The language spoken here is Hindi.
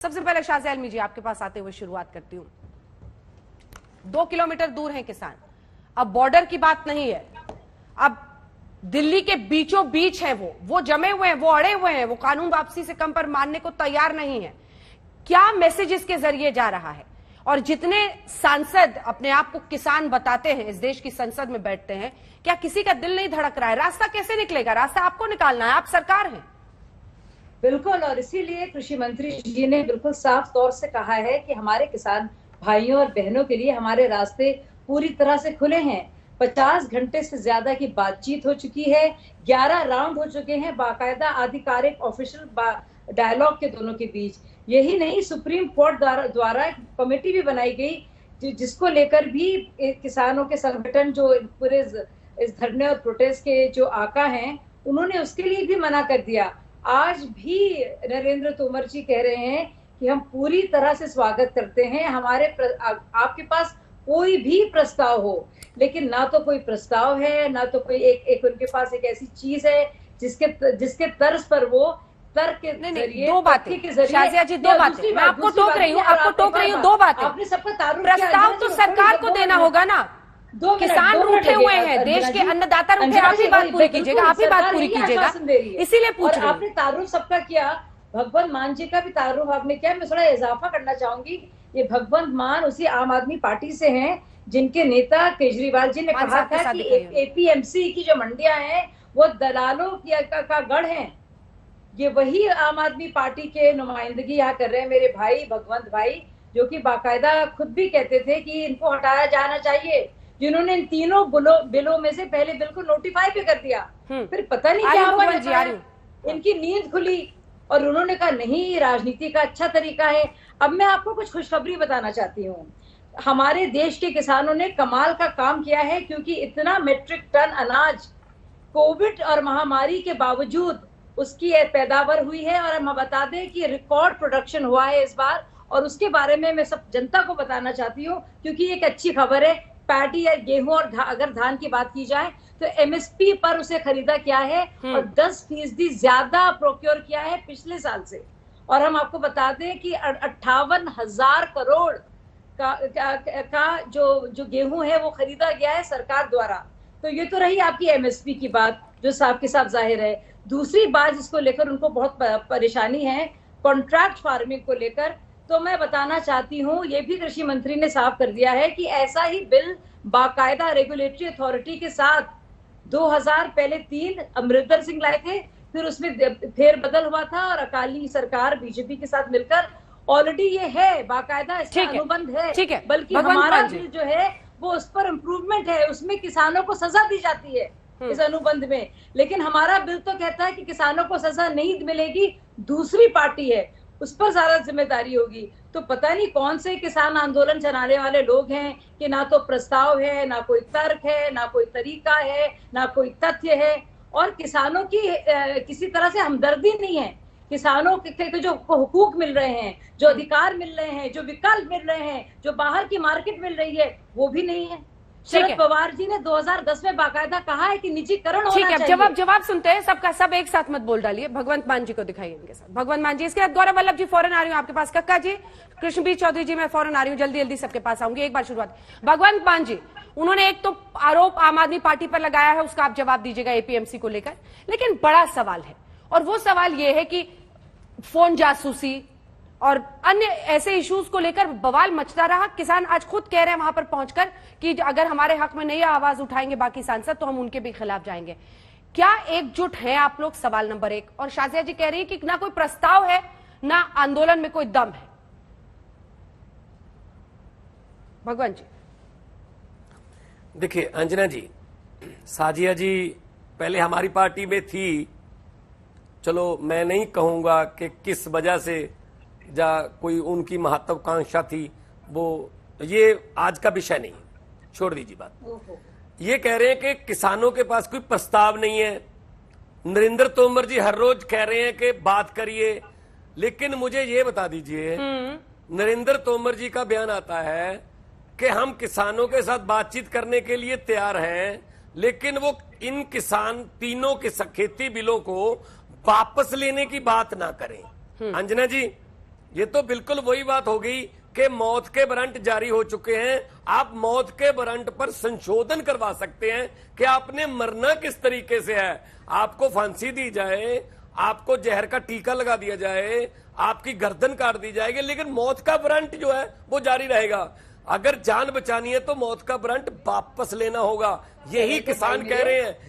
सबसे पहले शाज़िया आलमी जी आपके पास आते हुए शुरुआत करती हूं। 2 किलोमीटर दूर हैं किसान, अब बॉर्डर की बात नहीं है, अब दिल्ली के बीचों बीच है, वो जमे हुए हैं, वो अड़े हुए हैं, वो कानून वापसी से कम पर मानने को तैयार नहीं है। क्या मैसेज इसके जरिए जा रहा है? और जितने सांसद अपने आप को किसान बताते हैं, इस देश की संसद में बैठते हैं, क्या किसी का दिल नहीं धड़क रहा है? रास्ता कैसे निकलेगा? रास्ता आपको निकालना है, आप सरकार हैं। बिल्कुल, और इसीलिए कृषि मंत्री जी ने बिल्कुल साफ तौर से कहा है कि हमारे किसान भाइयों और बहनों के लिए हमारे रास्ते पूरी तरह से खुले हैं। 50 घंटे से ज्यादा की बातचीत हो चुकी है, 11 राउंड हो चुके हैं बाकायदा आधिकारिक ऑफिशियल डायलॉग के दोनों के बीच। यही नहीं, सुप्रीम कोर्ट द्वारा एक कमेटी भी बनाई गई जिसको लेकर भी किसानों के संगठन जो पूरे इस धरने और प्रोटेस्ट के जो आका हैं, उन्होंने उसके लिए भी मना कर दिया। आज भी नरेंद्र तोमर जी कह रहे हैं कि हम पूरी तरह से स्वागत करते हैं, हमारे आपके पास कोई भी प्रस्ताव हो, लेकिन ना तो कोई प्रस्ताव है, ना तो कोई एक उनके पास एक ऐसी चीज है जिसके तर्ज पर वो तर्क के जरिए, दो बातें शाज़िया जी, दो बातें मैं आपको टोक रही हूँ, दो बातें। आपने सबका तारुफ प्रस्ताव तो सरकार को देना होगा ना। किसान रूठे हुए हैं, देश के अन्नदाता रूठे, आप ही बात पूरी कीजिएगा, आप ही बात पूरी कीजिएगा, इसीलिए पूछ रही हूं। आपने तारुफ सबका किया, भगवंत मान जी का भी तारुफ आपने किया। मैं थोड़ा इजाफा करना चाहूंगी, ये भगवंत मान उसी आम आदमी पार्टी से हैं जिनके नेता केजरीवाल जी ने कहा था कि एपीएमसी की जो मंडियां हैं वो दलालों का गढ़ है। ये वही आम आदमी पार्टी के नुमाइंदगी यहाँ कर रहे हैं मेरे भाई भगवंत भाई, जो कि बाकायदा खुद भी कहते थे कि इनको हटाया जाना चाहिए, जिन्होंने इन तीनों बिलों में से पहले बिल को नोटिफाई भी कर दिया। फिर पता नहीं क्या हुआ, इनकी नींद खुली और उन्होंने कहा नहीं, राजनीति का अच्छा तरीका है। अब मैं आपको कुछ खुशखबरी बताना चाहती हूँ। हमारे देश के किसानों ने कमाल का काम किया है, क्योंकि इतना मेट्रिक टन अनाज कोविड और महामारी के बावजूद उसकी पैदावार हुई है। और हम बता दें कि रिकॉर्ड प्रोडक्शन हुआ है इस बार, और उसके बारे में मैं सब जनता को बताना चाहती हूँ, क्योंकि एक अच्छी खबर है। पैडी या गेहूं और अगर धान की बात की जाए तो एमएसपी पर उसे खरीदा किया है और 10% ज्यादा प्रोक्योर किया है पिछले साल से। और हम आपको बता दें कि 58,000 करोड़ का जो गेहूं है वो खरीदा गया है सरकार द्वारा। तो ये तो रही आपकी एमएसपी की बात, जो साफ के साफ जाहिर है। दूसरी बात जिसको लेकर उनको बहुत परेशानी है, कॉन्ट्रैक्ट फार्मिंग को लेकर, तो मैं बताना चाहती हूँ, ये भी कृषि मंत्री ने साफ कर दिया है कि ऐसा ही बिल बाकायदा रेगुलेटरी अथॉरिटी के साथ 2000 पहले 3 अमरिंदर सिंह लाए थे, फिर उसमें फेरबदल हुआ था और अकाली सरकार बीजेपी के साथ मिलकर ऑलरेडी ये है बाकायदा, इसका अनुबंध है। बल्कि हमारा बिल जो है वो उस पर इम्प्रूवमेंट है, उसमें किसानों को सजा दी जाती है इस अनुबंध में। लेकिन हमारा बिल तो कहता है कि किसानों को सजा नहीं मिलेगी, दूसरी पार्टी है उस पर ज्यादा जिम्मेदारी होगी। तो पता नहीं कौन से किसान आंदोलन चलाने वाले लोग हैं कि ना तो प्रस्ताव है, ना कोई तर्क है, ना कोई तरीका है, ना कोई तथ्य है, और किसानों की किसी तरह से हमदर्दी नहीं है। किसानों के जो हुकूक मिल रहे हैं, जो अधिकार मिल रहे हैं, जो विकल्प मिल रहे हैं, जो बाहर की मार्केट मिल रही है, वो भी नहीं है। शरद पवार जी ने 2010 में बाकायदा कहा है कि निजीकरण होना चाहिए। जवाब सुनते हैं, सबका सब एक साथ मत बोल डालिए। भगवंत मान जी को दिखाइए इनके साथ। भगवंत मान जी, इसके बाद गौरव वल्लभ जी फौरन आ रही हूँ आपके पास। कक्का जी, कृष्णबीर चौधरी जी, मैं फौरन आ रही हूँ, जल्दी जल्दी सबके पास आऊंगी। एक बार शुरुआत भगवंत मान जी, उन्होंने एक तो आरोप आम आदमी पार्टी पर लगाया है, उसका आप जवाब दीजिएगा एपीएमसी को लेकर। लेकिन बड़ा सवाल है, और वो सवाल ये है कि फोन जासूसी और अन्य ऐसे इश्यूज को लेकर बवाल मचता रहा। किसान आज खुद कह रहे हैं वहां पर पहुंचकर कि अगर हमारे हक में नहीं आवाज उठाएंगे बाकी सांसद, तो हम उनके भी खिलाफ जाएंगे। क्या एकजुट है आप लोग? सवाल नंबर 1। और शाज़िया जी कह रही है कि ना कोई प्रस्ताव है, ना आंदोलन में कोई दम है। भगवान जी देखिए, अंजना जी, शाज़िया जी पहले हमारी पार्टी में थी, चलो मैं नहीं कहूंगा कि किस वजह से या कोई उनकी महत्वाकांक्षा थी, वो ये आज का विषय नहीं, छोड़ दीजिए बात। ये कह रहे हैं कि किसानों के पास कोई प्रस्ताव नहीं है। नरेंद्र तोमर जी हर रोज कह रहे हैं कि बात करिए, लेकिन मुझे ये बता दीजिए, नरेंद्र तोमर जी का बयान आता है कि हम किसानों के साथ बातचीत करने के लिए तैयार हैं, लेकिन वो इन किसान तीनों खेती बिलों को वापस लेने की बात ना करें। अंजना जी, ये तो बिल्कुल वही बात होगी कि मौत के वारंट जारी हो चुके हैं। आप मौत के वारंट पर संशोधन करवा सकते हैं कि आपने मरना किस तरीके से है। आपको फांसी दी जाए, आपको जहर का टीका लगा दिया जाए, आपकी गर्दन काट दी जाएगी, लेकिन मौत का वारंट जो है वो जारी रहेगा। अगर जान बचानी है तो मौत का वारंट वापस लेना होगा। यही किसान कह रहे हैं